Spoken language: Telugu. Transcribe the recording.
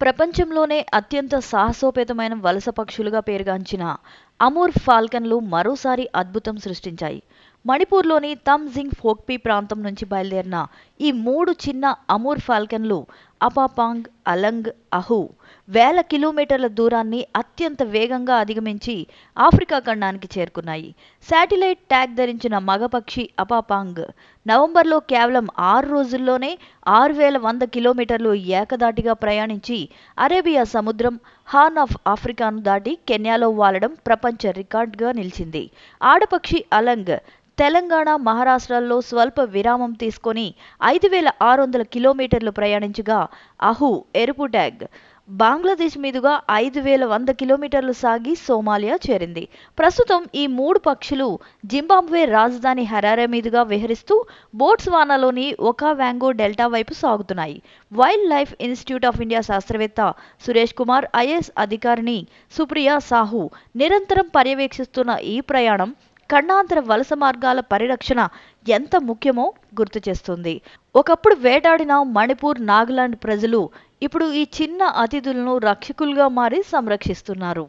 ప్రపంచంలోనే అత్యంత సాహసోపేతమైన వలస పక్షులుగా పేరుగాంచిన అమూర్ ఫాల్కన్లు మరోసారి అద్భుతం సృష్టించాయి. మణిపూర్లోని తమ్జింగ్ ఫోక్పీ ప్రాంతం నుంచి బయలుదేరిన ఈ 3 చిన్న అమూర్ ఫాల్కన్లు అపాపాంగ్, అలంగ్, అహు వేల కిలోమీటర్ల దూరాన్ని అత్యంత వేగంగా అధిగమించి ఆఫ్రికా ఖండానికి చేరుకున్నాయి. శాటిలైట్ ట్యాగ్ ధరించిన మగపక్షి అపాపాంగ్ నవంబర్లో కేవలం 6 రోజుల్లోనే 6100 కిలోమీటర్లు ఏకధాటిగా ప్రయాణించి అరేబియా సముద్రం, హార్న్ ఆఫ్ ఆఫ్రికాను దాటి కెన్యాలో వాలడం ప్రపంచ రికార్డుగా నిలిచింది. ఆడపక్షి అలంగ్ తెలంగాణ, మహారాష్ట్రల్లో స్వల్ప విరామం తీసుకొని 5600 కిలోమీటర్లు ప్రయాణించగా, అహు ఎరుపు ట్యాగ్ బంగ్లాదేశ్ మీదుగా 5100 కిలోమీటర్లు సాగి సోమాలియా చేరింది. ప్రస్తుతం ఈ 3 పక్షులు జింబాబ్వే రాజధాని హరారే మీదుగా విహరిస్తూ బోట్స్వానాలోని ఒకావాంగో డెల్టా వైపు సాగుతున్నాయి. Wild life institute of India శాస్త్రవేత్త సురేష్ కుమార్, ఐఏఎస్ అధికారిని సుప్రియా సాహు నిరంతరం పర్యవేక్షిస్తున్న ఈ ప్రయాణం ఖండాంతర వలస మార్గాల పరిరక్షణ ఎంత ముఖ్యమో గుర్తు చేస్తుంది. ఒకప్పుడు వేటాడిన మణిపూర్, నాగాలాండ్ ప్రజలు ఇప్పుడు ఈ చిన్న అతిథులను రక్షకులుగా మారి సంరక్షిస్తున్నారు.